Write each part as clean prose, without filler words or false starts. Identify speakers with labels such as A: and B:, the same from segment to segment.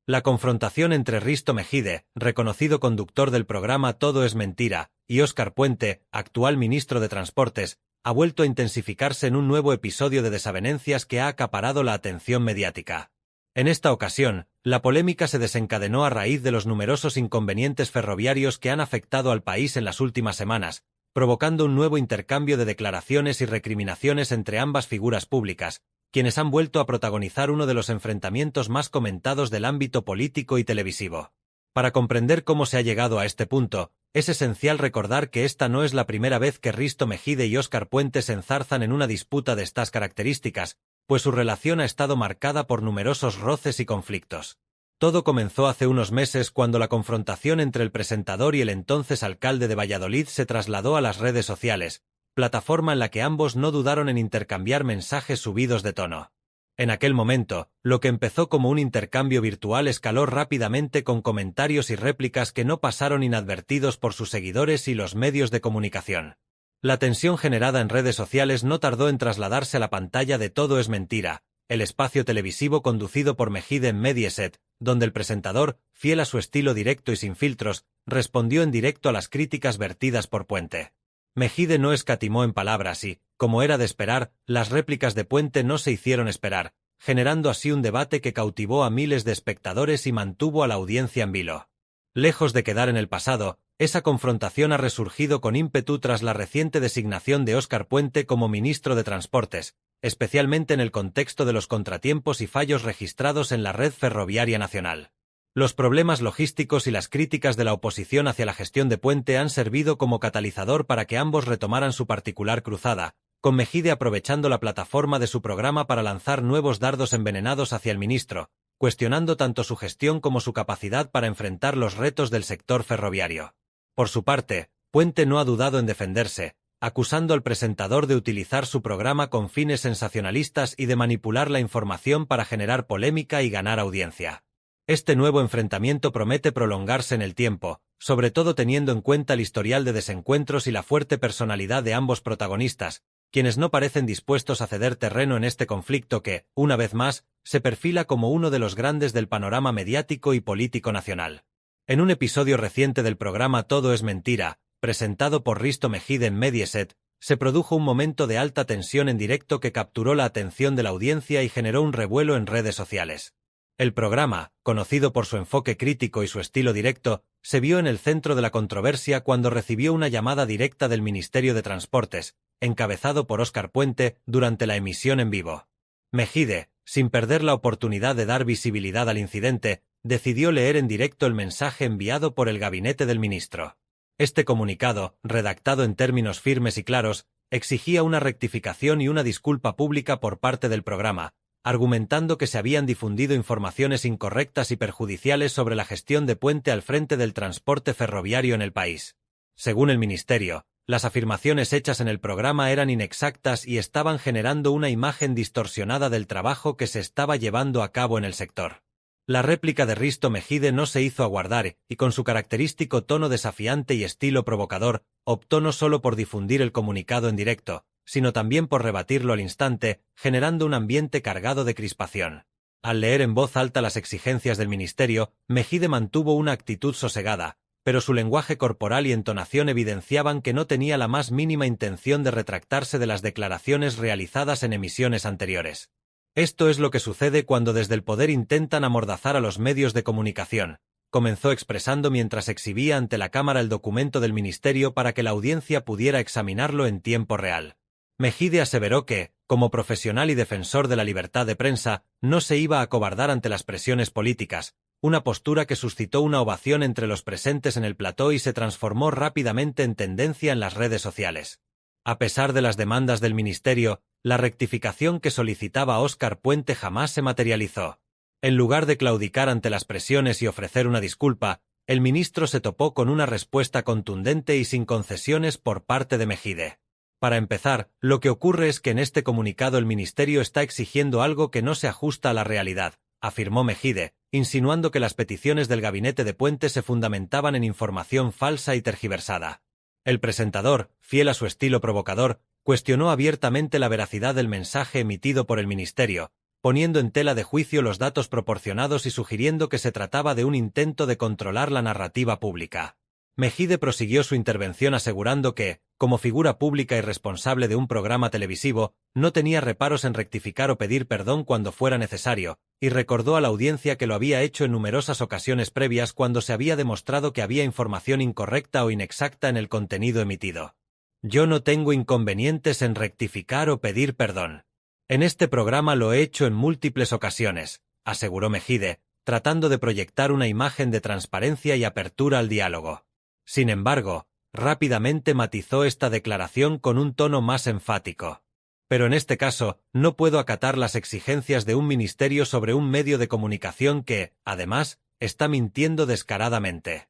A: La confrontación entre Risto Mejide, reconocido conductor del programa Todo es Mentira, y Óscar Puente, actual ministro de Transportes, ha vuelto a intensificarse en un nuevo episodio de desavenencias que ha acaparado la atención mediática. En esta ocasión, la polémica se desencadenó a raíz de los numerosos inconvenientes ferroviarios que han afectado al país en las últimas semanas, provocando un nuevo intercambio de declaraciones y recriminaciones entre ambas figuras públicas, quienes han vuelto a protagonizar uno de los enfrentamientos más comentados del ámbito político y televisivo. Para comprender cómo se ha llegado a este punto, es esencial recordar que esta no es la primera vez que Risto Mejide y Óscar Puente se enzarzan en una disputa de estas características, pues su relación ha estado marcada por numerosos roces y conflictos. Todo comenzó hace unos meses cuando la confrontación entre el presentador y el entonces alcalde de Valladolid se trasladó a las redes sociales, plataforma en la que ambos no dudaron en intercambiar mensajes subidos de tono. En aquel momento, lo que empezó como un intercambio virtual escaló rápidamente con comentarios y réplicas que no pasaron inadvertidos por sus seguidores y los medios de comunicación. La tensión generada en redes sociales no tardó en trasladarse a la pantalla de Todo es Mentira, el espacio televisivo conducido por Mejide en Mediaset, donde el presentador, fiel a su estilo directo y sin filtros, respondió en directo a las críticas vertidas por Puente. Mejide no escatimó en palabras y, como era de esperar, las réplicas de Puente no se hicieron esperar, generando así un debate que cautivó a miles de espectadores y mantuvo a la audiencia en vilo. Lejos de quedar en el pasado, esa confrontación ha resurgido con ímpetu tras la reciente designación de Óscar Puente como ministro de Transportes, especialmente en el contexto de los contratiempos y fallos registrados en la red ferroviaria nacional. Los problemas logísticos y las críticas de la oposición hacia la gestión de Puente han servido como catalizador para que ambos retomaran su particular cruzada, con Mejide aprovechando la plataforma de su programa para lanzar nuevos dardos envenenados hacia el ministro, cuestionando tanto su gestión como su capacidad para enfrentar los retos del sector ferroviario. Por su parte, Puente no ha dudado en defenderse, acusando al presentador de utilizar su programa con fines sensacionalistas y de manipular la información para generar polémica y ganar audiencia. Este nuevo enfrentamiento promete prolongarse en el tiempo, sobre todo teniendo en cuenta el historial de desencuentros y la fuerte personalidad de ambos protagonistas, quienes no parecen dispuestos a ceder terreno en este conflicto que, una vez más, se perfila como uno de los grandes del panorama mediático y político nacional. En un episodio reciente del programa Todo es Mentira, presentado por Risto Mejide en Mediaset, se produjo un momento de alta tensión en directo que capturó la atención de la audiencia y generó un revuelo en redes sociales. El programa, conocido por su enfoque crítico y su estilo directo, se vio en el centro de la controversia cuando recibió una llamada directa del Ministerio de Transportes, encabezado por Óscar Puente, durante la emisión en vivo. Mejide, sin perder la oportunidad de dar visibilidad al incidente, decidió leer en directo el mensaje enviado por el gabinete del ministro. Este comunicado, redactado en términos firmes y claros, exigía una rectificación y una disculpa pública por parte del programa, argumentando que se habían difundido informaciones incorrectas y perjudiciales sobre la gestión de Puente al frente del transporte ferroviario en el país. Según el ministerio, las afirmaciones hechas en el programa eran inexactas y estaban generando una imagen distorsionada del trabajo que se estaba llevando a cabo en el sector. La réplica de Risto Mejide no se hizo aguardar y, con su característico tono desafiante y estilo provocador, optó no solo por difundir el comunicado en directo, sino también por rebatirlo al instante, generando un ambiente cargado de crispación. Al leer en voz alta las exigencias del ministerio, Mejide mantuvo una actitud sosegada, pero su lenguaje corporal y entonación evidenciaban que no tenía la más mínima intención de retractarse de las declaraciones realizadas en emisiones anteriores. Esto es lo que sucede cuando desde el poder intentan amordazar a los medios de comunicación, comenzó expresando mientras exhibía ante la cámara el documento del ministerio para que la audiencia pudiera examinarlo en tiempo real. Mejide aseveró que, como profesional y defensor de la libertad de prensa, no se iba a acobardar ante las presiones políticas, una postura que suscitó una ovación entre los presentes en el plató y se transformó rápidamente en tendencia en las redes sociales. A pesar de las demandas del ministerio, la rectificación que solicitaba Óscar Puente jamás se materializó. En lugar de claudicar ante las presiones y ofrecer una disculpa, el ministro se topó con una respuesta contundente y sin concesiones por parte de Mejide. Para empezar, lo que ocurre es que en este comunicado el ministerio está exigiendo algo que no se ajusta a la realidad, afirmó Mejide, insinuando que las peticiones del gabinete de Puente se fundamentaban en información falsa y tergiversada. El presentador, fiel a su estilo provocador, cuestionó abiertamente la veracidad del mensaje emitido por el ministerio, poniendo en tela de juicio los datos proporcionados y sugiriendo que se trataba de un intento de controlar la narrativa pública. Mejide prosiguió su intervención asegurando que, como figura pública y responsable de un programa televisivo, no tenía reparos en rectificar o pedir perdón cuando fuera necesario, y recordó a la audiencia que lo había hecho en numerosas ocasiones previas cuando se había demostrado que había información incorrecta o inexacta en el contenido emitido. Yo no tengo inconvenientes en rectificar o pedir perdón. En este programa lo he hecho en múltiples ocasiones, aseguró Mejide, tratando de proyectar una imagen de transparencia y apertura al diálogo. Sin embargo, rápidamente matizó esta declaración con un tono más enfático. Pero en este caso, no puedo acatar las exigencias de un ministerio sobre un medio de comunicación que, además, está mintiendo descaradamente.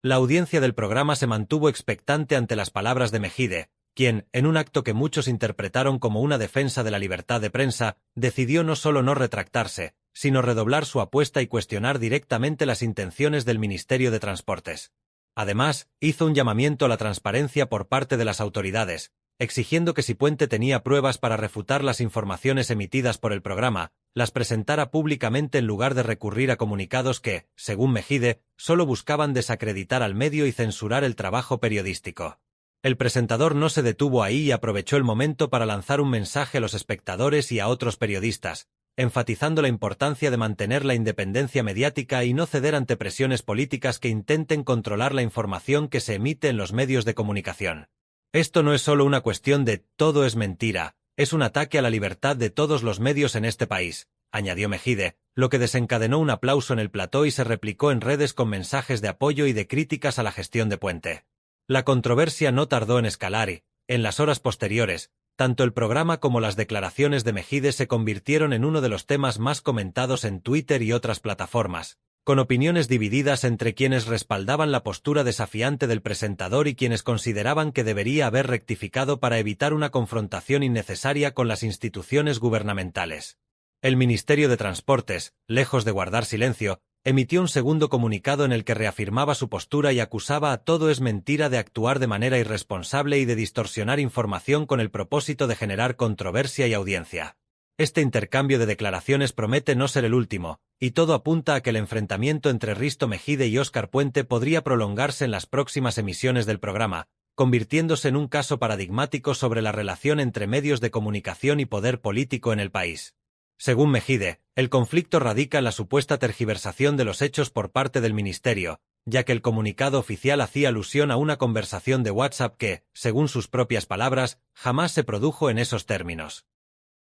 A: La audiencia del programa se mantuvo expectante ante las palabras de Mejide, quien, en un acto que muchos interpretaron como una defensa de la libertad de prensa, decidió no solo no retractarse, sino redoblar su apuesta y cuestionar directamente las intenciones del Ministerio de Transportes. Además, hizo un llamamiento a la transparencia por parte de las autoridades, exigiendo que si Puente tenía pruebas para refutar las informaciones emitidas por el programa, las presentara públicamente en lugar de recurrir a comunicados que, según Mejide, solo buscaban desacreditar al medio y censurar el trabajo periodístico. El presentador no se detuvo ahí y aprovechó el momento para lanzar un mensaje a los espectadores y a otros periodistas, enfatizando la importancia de mantener la independencia mediática y no ceder ante presiones políticas que intenten controlar la información que se emite en los medios de comunicación. Esto no es solo una cuestión de todo es mentira, es un ataque a la libertad de todos los medios en este país, añadió Mejide, lo que desencadenó un aplauso en el plató y se replicó en redes con mensajes de apoyo y de críticas a la gestión de Puente. La controversia no tardó en escalar y, en las horas posteriores, tanto el programa como las declaraciones de Mejide se convirtieron en uno de los temas más comentados en Twitter y otras plataformas, con opiniones divididas entre quienes respaldaban la postura desafiante del presentador y quienes consideraban que debería haber rectificado para evitar una confrontación innecesaria con las instituciones gubernamentales. El Ministerio de Transportes, lejos de guardar silencio, emitió un segundo comunicado en el que reafirmaba su postura y acusaba a Todo es Mentira de actuar de manera irresponsable y de distorsionar información con el propósito de generar controversia y audiencia. Este intercambio de declaraciones promete no ser el último, y todo apunta a que el enfrentamiento entre Risto Mejide y Óscar Puente podría prolongarse en las próximas emisiones del programa, convirtiéndose en un caso paradigmático sobre la relación entre medios de comunicación y poder político en el país. Según Mejide, el conflicto radica en la supuesta tergiversación de los hechos por parte del ministerio, ya que el comunicado oficial hacía alusión a una conversación de WhatsApp que, según sus propias palabras, jamás se produjo en esos términos.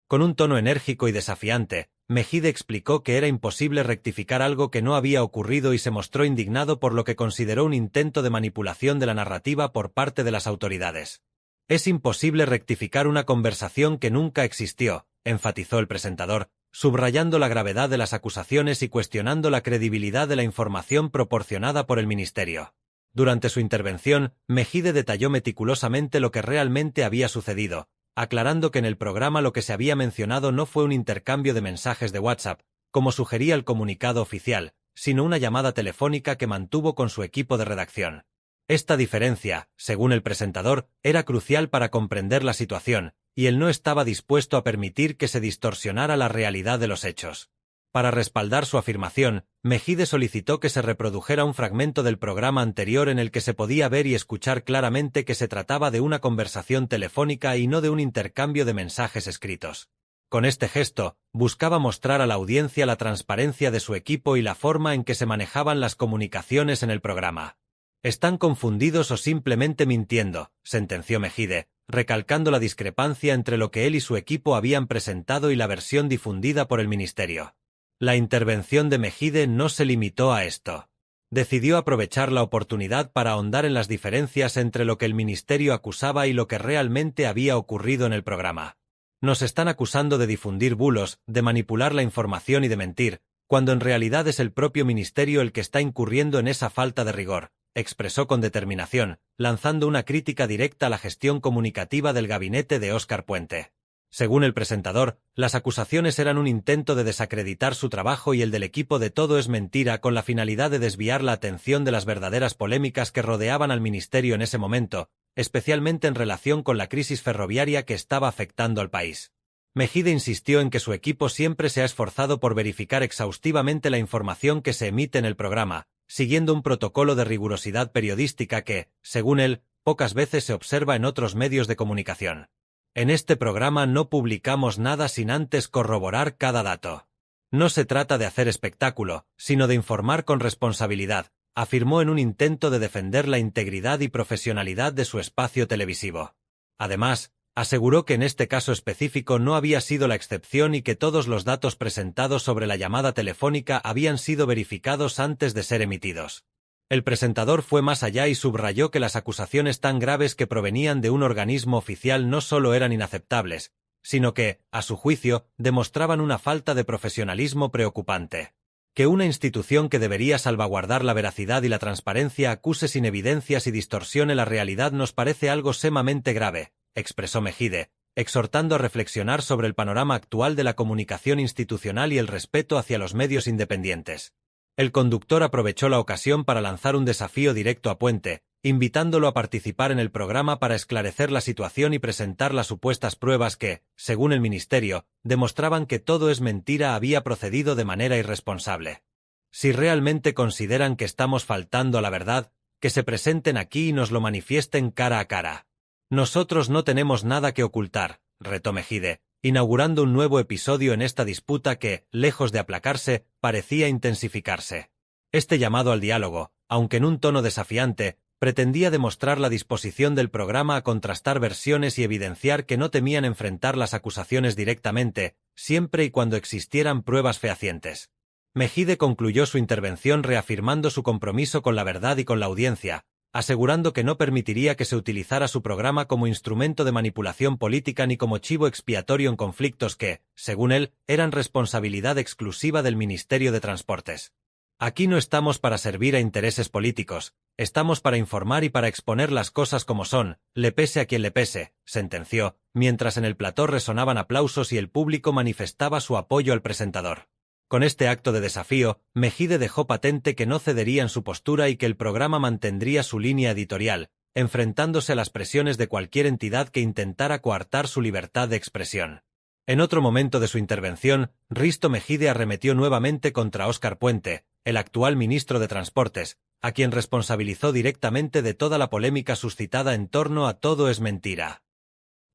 A: Con un tono enérgico y desafiante, Mejide explicó que era imposible rectificar algo que no había ocurrido y se mostró indignado por lo que consideró un intento de manipulación de la narrativa por parte de las autoridades. Es imposible rectificar una conversación que nunca existió, enfatizó el presentador, subrayando la gravedad de las acusaciones y cuestionando la credibilidad de la información proporcionada por el ministerio. Durante su intervención, Mejide detalló meticulosamente lo que realmente había sucedido, aclarando que en el programa lo que se había mencionado no fue un intercambio de mensajes de WhatsApp, como sugería el comunicado oficial, sino una llamada telefónica que mantuvo con su equipo de redacción. Esta diferencia, según el presentador, era crucial para comprender la situación, y él no estaba dispuesto a permitir que se distorsionara la realidad de los hechos. Para respaldar su afirmación, Mejide solicitó que se reprodujera un fragmento del programa anterior en el que se podía ver y escuchar claramente que se trataba de una conversación telefónica y no de un intercambio de mensajes escritos. Con este gesto, buscaba mostrar a la audiencia la transparencia de su equipo y la forma en que se manejaban las comunicaciones en el programa. «Están confundidos o simplemente mintiendo», sentenció Mejide, recalcando la discrepancia entre lo que él y su equipo habían presentado y la versión difundida por el ministerio. La intervención de Mejide no se limitó a esto. Decidió aprovechar la oportunidad para ahondar en las diferencias entre lo que el ministerio acusaba y lo que realmente había ocurrido en el programa. «Nos están acusando de difundir bulos, de manipular la información y de mentir, cuando en realidad es el propio ministerio el que está incurriendo en esa falta de rigor», expresó con determinación, lanzando una crítica directa a la gestión comunicativa del gabinete de Óscar Puente. Según el presentador, las acusaciones eran un intento de desacreditar su trabajo y el del equipo de Todo es Mentira con la finalidad de desviar la atención de las verdaderas polémicas que rodeaban al ministerio en ese momento, especialmente en relación con la crisis ferroviaria que estaba afectando al país. Mejide insistió en que su equipo siempre se ha esforzado por verificar exhaustivamente la información que se emite en el programa, siguiendo un protocolo de rigurosidad periodística que, según él, pocas veces se observa en otros medios de comunicación. En este programa no publicamos nada sin antes corroborar cada dato. No se trata de hacer espectáculo, sino de informar con responsabilidad, afirmó en un intento de defender la integridad y profesionalidad de su espacio televisivo. Además, aseguró que en este caso específico no había sido la excepción y que todos los datos presentados sobre la llamada telefónica habían sido verificados antes de ser emitidos. El presentador fue más allá y subrayó que las acusaciones tan graves que provenían de un organismo oficial no solo eran inaceptables, sino que, a su juicio, demostraban una falta de profesionalismo preocupante. Que una institución que debería salvaguardar la veracidad y la transparencia acuse sin evidencias y distorsione la realidad nos parece algo sumamente grave, expresó Mejide, exhortando a reflexionar sobre el panorama actual de la comunicación institucional y el respeto hacia los medios independientes. El conductor aprovechó la ocasión para lanzar un desafío directo a Puente, invitándolo a participar en el programa para esclarecer la situación y presentar las supuestas pruebas que, según el ministerio, demostraban que Todo es Mentira había procedido de manera irresponsable. Si realmente consideran que estamos faltando a la verdad, que se presenten aquí y nos lo manifiesten cara a cara. Nosotros no tenemos nada que ocultar, retó Mejide, inaugurando un nuevo episodio en esta disputa que, lejos de aplacarse, parecía intensificarse. Este llamado al diálogo, aunque en un tono desafiante, pretendía demostrar la disposición del programa a contrastar versiones y evidenciar que no temían enfrentar las acusaciones directamente, siempre y cuando existieran pruebas fehacientes. Mejide concluyó su intervención reafirmando su compromiso con la verdad y con la audiencia, asegurando que no permitiría que se utilizara su programa como instrumento de manipulación política ni como chivo expiatorio en conflictos que, según él, eran responsabilidad exclusiva del Ministerio de Transportes. Aquí no estamos para servir a intereses políticos, estamos para informar y para exponer las cosas como son, le pese a quien le pese, sentenció, mientras en el plató resonaban aplausos y el público manifestaba su apoyo al presentador. Con este acto de desafío, Mejide dejó patente que no cedería en su postura y que el programa mantendría su línea editorial, enfrentándose a las presiones de cualquier entidad que intentara coartar su libertad de expresión. En otro momento de su intervención, Risto Mejide arremetió nuevamente contra Óscar Puente, el actual ministro de Transportes, a quien responsabilizó directamente de toda la polémica suscitada en torno a Todo es Mentira.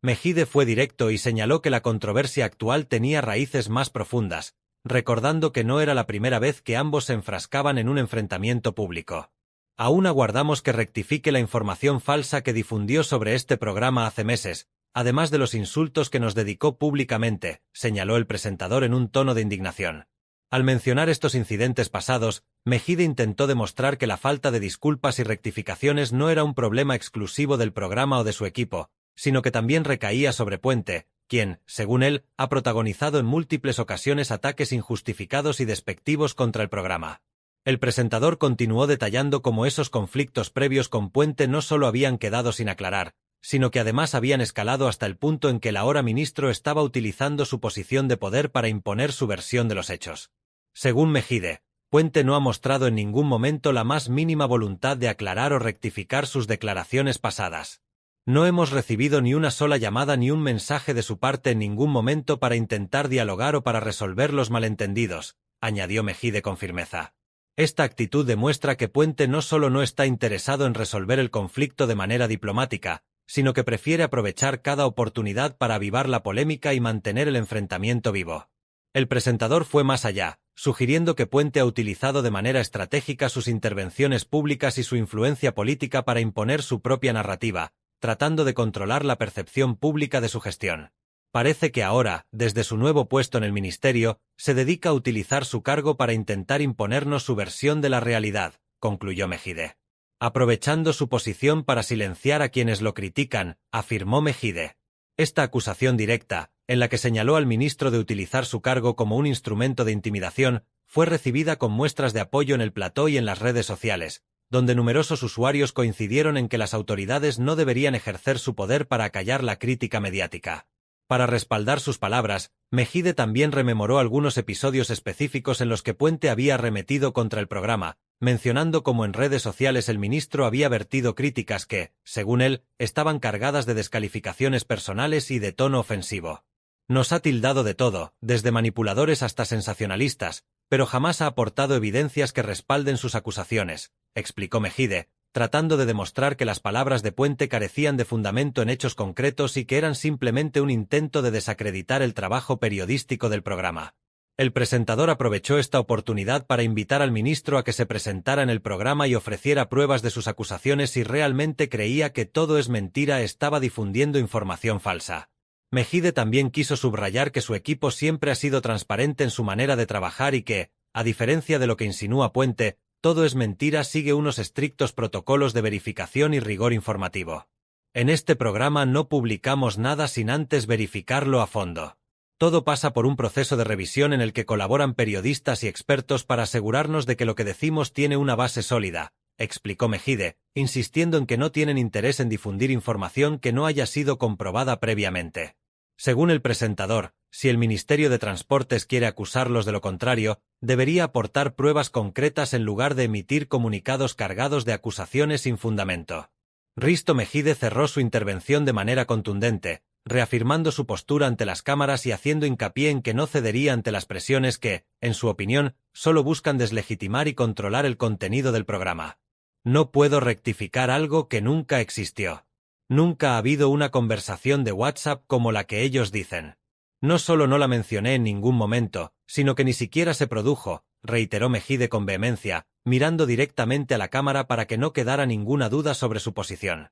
A: Mejide fue directo y señaló que la controversia actual tenía raíces más profundas, recordando que no era la primera vez que ambos se enfrascaban en un enfrentamiento público. Aún aguardamos que rectifique la información falsa que difundió sobre este programa hace meses, además de los insultos que nos dedicó públicamente, señaló el presentador en un tono de indignación. Al mencionar estos incidentes pasados, Mejide intentó demostrar que la falta de disculpas y rectificaciones no era un problema exclusivo del programa o de su equipo, sino que también recaía sobre Puente, quien, según él, ha protagonizado en múltiples ocasiones ataques injustificados y despectivos contra el programa. El presentador continuó detallando cómo esos conflictos previos con Puente no solo habían quedado sin aclarar, sino que además habían escalado hasta el punto en que el ahora ministro estaba utilizando su posición de poder para imponer su versión de los hechos. Según Mejide, Puente no ha mostrado en ningún momento la más mínima voluntad de aclarar o rectificar sus declaraciones pasadas. No hemos recibido ni una sola llamada ni un mensaje de su parte en ningún momento para intentar dialogar o para resolver los malentendidos, añadió Mejide con firmeza. Esta actitud demuestra que Puente no solo no está interesado en resolver el conflicto de manera diplomática, sino que prefiere aprovechar cada oportunidad para avivar la polémica y mantener el enfrentamiento vivo. El presentador fue más allá, sugiriendo que Puente ha utilizado de manera estratégica sus intervenciones públicas y su influencia política para imponer su propia narrativa, tratando de controlar la percepción pública de su gestión. Parece que ahora, desde su nuevo puesto en el ministerio, se dedica a utilizar su cargo para intentar imponernos su versión de la realidad, concluyó Mejide. Aprovechando su posición para silenciar a quienes lo critican, afirmó Mejide. Esta acusación directa, en la que señaló al ministro de utilizar su cargo como un instrumento de intimidación, fue recibida con muestras de apoyo en el plató y en las redes sociales, donde numerosos usuarios coincidieron en que las autoridades no deberían ejercer su poder para acallar la crítica mediática. Para respaldar sus palabras, Mejide también rememoró algunos episodios específicos en los que Puente había arremetido contra el programa, mencionando cómo en redes sociales el ministro había vertido críticas que, según él, estaban cargadas de descalificaciones personales y de tono ofensivo. Nos ha tildado de todo, desde manipuladores hasta sensacionalistas, pero jamás ha aportado evidencias que respalden sus acusaciones, explicó Mejide, tratando de demostrar que las palabras de Puente carecían de fundamento en hechos concretos y que eran simplemente un intento de desacreditar el trabajo periodístico del programa. El presentador aprovechó esta oportunidad para invitar al ministro a que se presentara en el programa y ofreciera pruebas de sus acusaciones si realmente creía que Todo es Mentira estaba difundiendo información falsa. Mejide también quiso subrayar que su equipo siempre ha sido transparente en su manera de trabajar y que, a diferencia de lo que insinúa Puente, Todo es Mentira sigue unos estrictos protocolos de verificación y rigor informativo. En este programa no publicamos nada sin antes verificarlo a fondo. Todo pasa por un proceso de revisión en el que colaboran periodistas y expertos para asegurarnos de que lo que decimos tiene una base sólida, explicó Mejide, insistiendo en que no tienen interés en difundir información que no haya sido comprobada previamente. Según el presentador, si el Ministerio de Transportes quiere acusarlos de lo contrario, debería aportar pruebas concretas en lugar de emitir comunicados cargados de acusaciones sin fundamento. Risto Mejide cerró su intervención de manera contundente, reafirmando su postura ante las cámaras y haciendo hincapié en que no cedería ante las presiones que, en su opinión, solo buscan deslegitimar y controlar el contenido del programa. No puedo rectificar algo que nunca existió. Nunca ha habido una conversación de WhatsApp como la que ellos dicen. No solo no la mencioné en ningún momento, sino que ni siquiera se produjo, reiteró Mejide con vehemencia, mirando directamente a la cámara para que no quedara ninguna duda sobre su posición.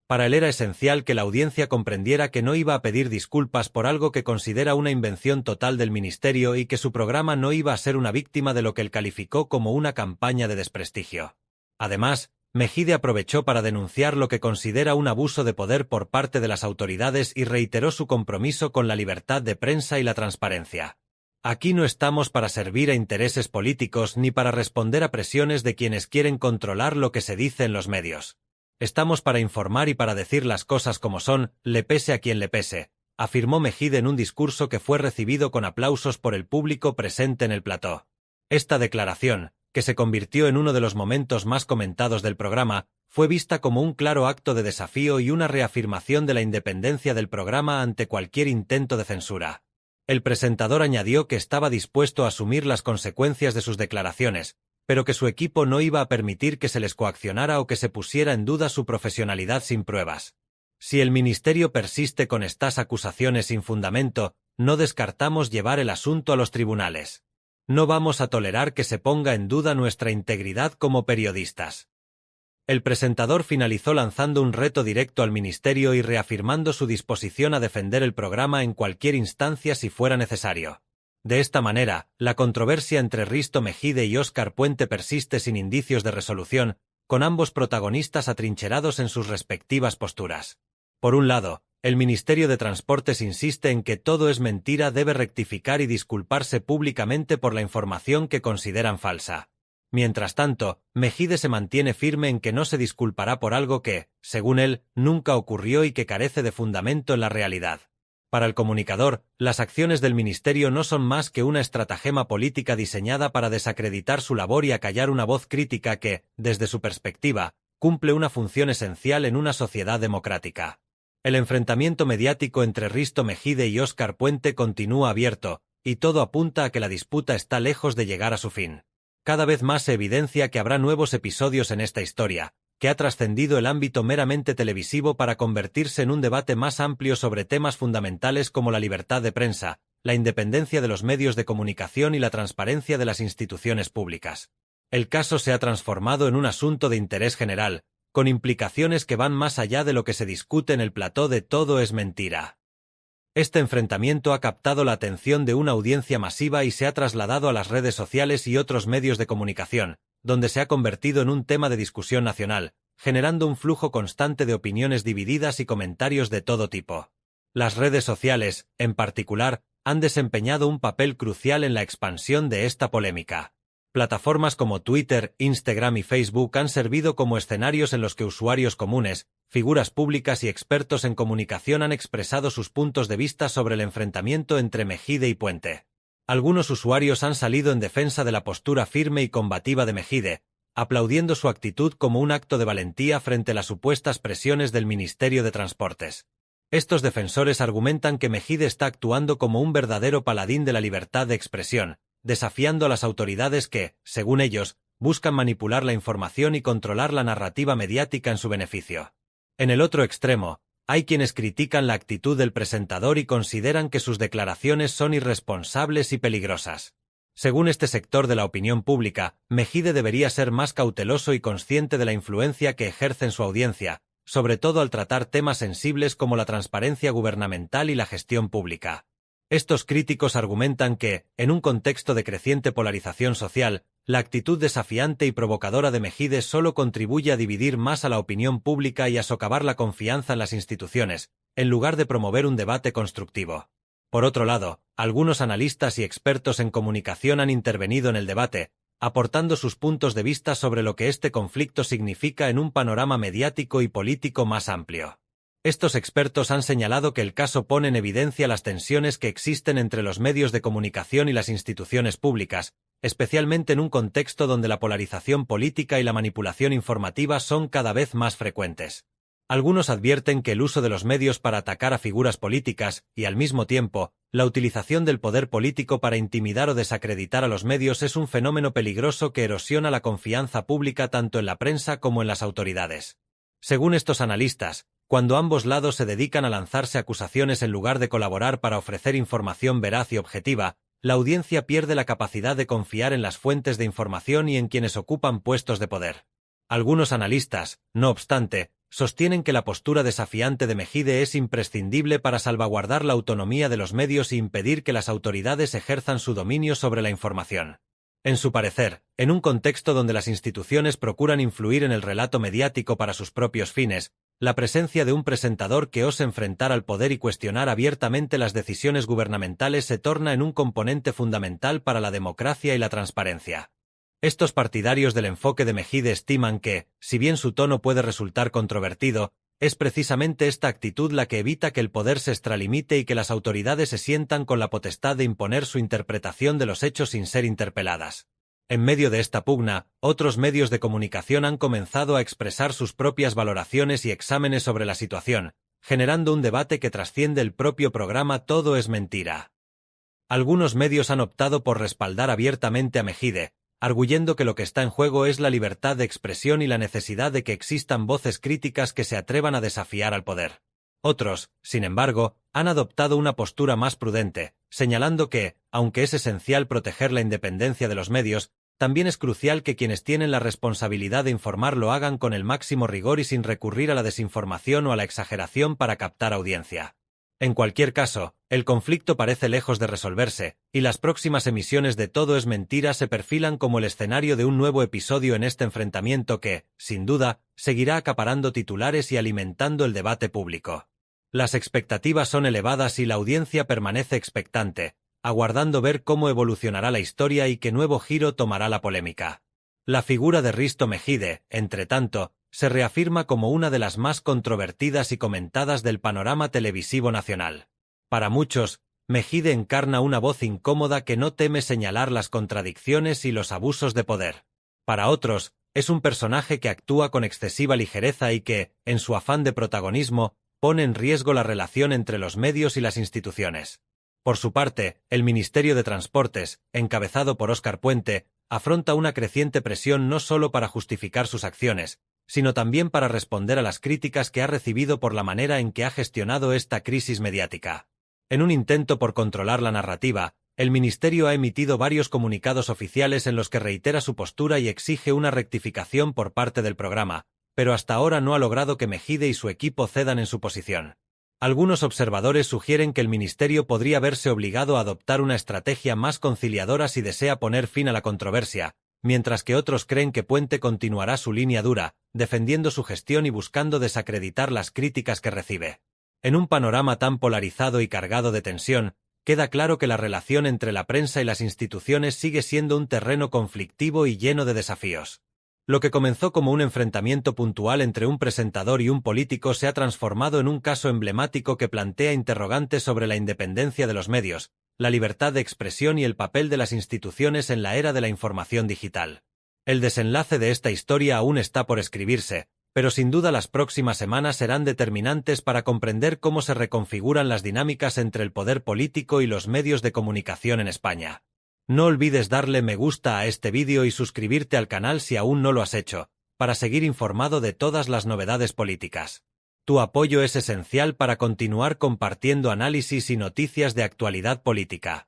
A: Para él era esencial que la audiencia comprendiera que no iba a pedir disculpas por algo que considera una invención total del ministerio y que su programa no iba a ser una víctima de lo que él calificó como una campaña de desprestigio. Además, Mejide aprovechó para denunciar lo que considera un abuso de poder por parte de las autoridades y reiteró su compromiso con la libertad de prensa y la transparencia. Aquí no estamos para servir a intereses políticos ni para responder a presiones de quienes quieren controlar lo que se dice en los medios. Estamos para informar y para decir las cosas como son, le pese a quien le pese, afirmó Mejide en un discurso que fue recibido con aplausos por el público presente en el plató. Esta declaración, que se convirtió en uno de los momentos más comentados del programa, fue vista como un claro acto de desafío y una reafirmación de la independencia del programa ante cualquier intento de censura. El presentador añadió que estaba dispuesto a asumir las consecuencias de sus declaraciones, pero que su equipo no iba a permitir que se les coaccionara o que se pusiera en duda su profesionalidad sin pruebas. Si el ministerio persiste con estas acusaciones sin fundamento, no descartamos llevar el asunto a los tribunales. No vamos a tolerar que se ponga en duda nuestra integridad como periodistas. El presentador finalizó lanzando un reto directo al ministerio y reafirmando su disposición a defender el programa en cualquier instancia si fuera necesario. De esta manera, la controversia entre Risto Mejide y Óscar Puente persiste sin indicios de resolución, con ambos protagonistas atrincherados en sus respectivas posturas. Por un lado, el Ministerio de Transportes insiste en que Todo es Mentira debe rectificar y disculparse públicamente por la información que consideran falsa. Mientras tanto, Mejide se mantiene firme en que no se disculpará por algo que, según él, nunca ocurrió y que carece de fundamento en la realidad. Para el comunicador, las acciones del ministerio no son más que una estratagema política diseñada para desacreditar su labor y acallar una voz crítica que, desde su perspectiva, cumple una función esencial en una sociedad democrática. El enfrentamiento mediático entre Risto Mejide y Óscar Puente continúa abierto, y todo apunta a que la disputa está lejos de llegar a su fin. Cada vez más se evidencia que habrá nuevos episodios en esta historia, que ha trascendido el ámbito meramente televisivo para convertirse en un debate más amplio sobre temas fundamentales como la libertad de prensa, la independencia de los medios de comunicación y la transparencia de las instituciones públicas. El caso se ha transformado en un asunto de interés general, con implicaciones que van más allá de lo que se discute en el plató de Todo es Mentira. Este enfrentamiento ha captado la atención de una audiencia masiva y se ha trasladado a las redes sociales y otros medios de comunicación, donde se ha convertido en un tema de discusión nacional, generando un flujo constante de opiniones divididas y comentarios de todo tipo. Las redes sociales, en particular, han desempeñado un papel crucial en la expansión de esta polémica. Plataformas como Twitter, Instagram y Facebook han servido como escenarios en los que usuarios comunes, figuras públicas y expertos en comunicación han expresado sus puntos de vista sobre el enfrentamiento entre Mejide y Puente. Algunos usuarios han salido en defensa de la postura firme y combativa de Mejide, aplaudiendo su actitud como un acto de valentía frente a las supuestas presiones del Ministerio de Transportes. Estos defensores argumentan que Mejide está actuando como un verdadero paladín de la libertad de expresión, desafiando a las autoridades que, según ellos, buscan manipular la información y controlar la narrativa mediática en su beneficio. En el otro extremo, hay quienes critican la actitud del presentador y consideran que sus declaraciones son irresponsables y peligrosas. Según este sector de la opinión pública, Mejide debería ser más cauteloso y consciente de la influencia que ejerce en su audiencia, sobre todo al tratar temas sensibles como la transparencia gubernamental y la gestión pública. Estos críticos argumentan que, en un contexto de creciente polarización social, la actitud desafiante y provocadora de Mejide solo contribuye a dividir más a la opinión pública y a socavar la confianza en las instituciones, en lugar de promover un debate constructivo. Por otro lado, algunos analistas y expertos en comunicación han intervenido en el debate, aportando sus puntos de vista sobre lo que este conflicto significa en un panorama mediático y político más amplio. Estos expertos han señalado que el caso pone en evidencia las tensiones que existen entre los medios de comunicación y las instituciones públicas, especialmente en un contexto donde la polarización política y la manipulación informativa son cada vez más frecuentes. Algunos advierten que el uso de los medios para atacar a figuras políticas, y al mismo tiempo, la utilización del poder político para intimidar o desacreditar a los medios es un fenómeno peligroso que erosiona la confianza pública tanto en la prensa como en las autoridades. Según estos analistas, cuando ambos lados se dedican a lanzarse acusaciones en lugar de colaborar para ofrecer información veraz y objetiva, la audiencia pierde la capacidad de confiar en las fuentes de información y en quienes ocupan puestos de poder. Algunos analistas, no obstante, sostienen que la postura desafiante de Mejide es imprescindible para salvaguardar la autonomía de los medios e impedir que las autoridades ejerzan su dominio sobre la información. En su parecer, en un contexto donde las instituciones procuran influir en el relato mediático para sus propios fines, la presencia de un presentador que ose enfrentar al poder y cuestionar abiertamente las decisiones gubernamentales se torna en un componente fundamental para la democracia y la transparencia. Estos partidarios del enfoque de Mejide estiman que, si bien su tono puede resultar controvertido, es precisamente esta actitud la que evita que el poder se extralimite y que las autoridades se sientan con la potestad de imponer su interpretación de los hechos sin ser interpeladas. En medio de esta pugna, otros medios de comunicación han comenzado a expresar sus propias valoraciones y exámenes sobre la situación, generando un debate que trasciende el propio programa Todo es mentira. Algunos medios han optado por respaldar abiertamente a Mejide, arguyendo que lo que está en juego es la libertad de expresión y la necesidad de que existan voces críticas que se atrevan a desafiar al poder. Otros, sin embargo, han adoptado una postura más prudente, señalando que, aunque es esencial proteger la independencia de los medios, también es crucial que quienes tienen la responsabilidad de informar lo hagan con el máximo rigor y sin recurrir a la desinformación o a la exageración para captar audiencia. En cualquier caso, el conflicto parece lejos de resolverse, y las próximas emisiones de Todo es mentira se perfilan como el escenario de un nuevo episodio en este enfrentamiento que, sin duda, seguirá acaparando titulares y alimentando el debate público. Las expectativas son elevadas y la audiencia permanece expectante, aguardando ver cómo evolucionará la historia y qué nuevo giro tomará la polémica. La figura de Risto Mejide, entretanto, se reafirma como una de las más controvertidas y comentadas del panorama televisivo nacional. Para muchos, Mejide encarna una voz incómoda que no teme señalar las contradicciones y los abusos de poder. Para otros, es un personaje que actúa con excesiva ligereza y que, en su afán de protagonismo, pone en riesgo la relación entre los medios y las instituciones. Por su parte, el Ministerio de Transportes, encabezado por Óscar Puente, afronta una creciente presión no solo para justificar sus acciones, sino también para responder a las críticas que ha recibido por la manera en que ha gestionado esta crisis mediática. En un intento por controlar la narrativa, el Ministerio ha emitido varios comunicados oficiales en los que reitera su postura y exige una rectificación por parte del programa, pero hasta ahora no ha logrado que Mejide y su equipo cedan en su posición. Algunos observadores sugieren que el Ministerio podría verse obligado a adoptar una estrategia más conciliadora si desea poner fin a la controversia, mientras que otros creen que Puente continuará su línea dura, defendiendo su gestión y buscando desacreditar las críticas que recibe. En un panorama tan polarizado y cargado de tensión, queda claro que la relación entre la prensa y las instituciones sigue siendo un terreno conflictivo y lleno de desafíos. Lo que comenzó como un enfrentamiento puntual entre un presentador y un político se ha transformado en un caso emblemático que plantea interrogantes sobre la independencia de los medios, la libertad de expresión y el papel de las instituciones en la era de la información digital. El desenlace de esta historia aún está por escribirse, pero sin duda las próximas semanas serán determinantes para comprender cómo se reconfiguran las dinámicas entre el poder político y los medios de comunicación en España. No olvides darle me gusta a este vídeo y suscribirte al canal si aún no lo has hecho, para seguir informado de todas las novedades políticas. Tu apoyo es esencial para continuar compartiendo análisis y noticias de actualidad política.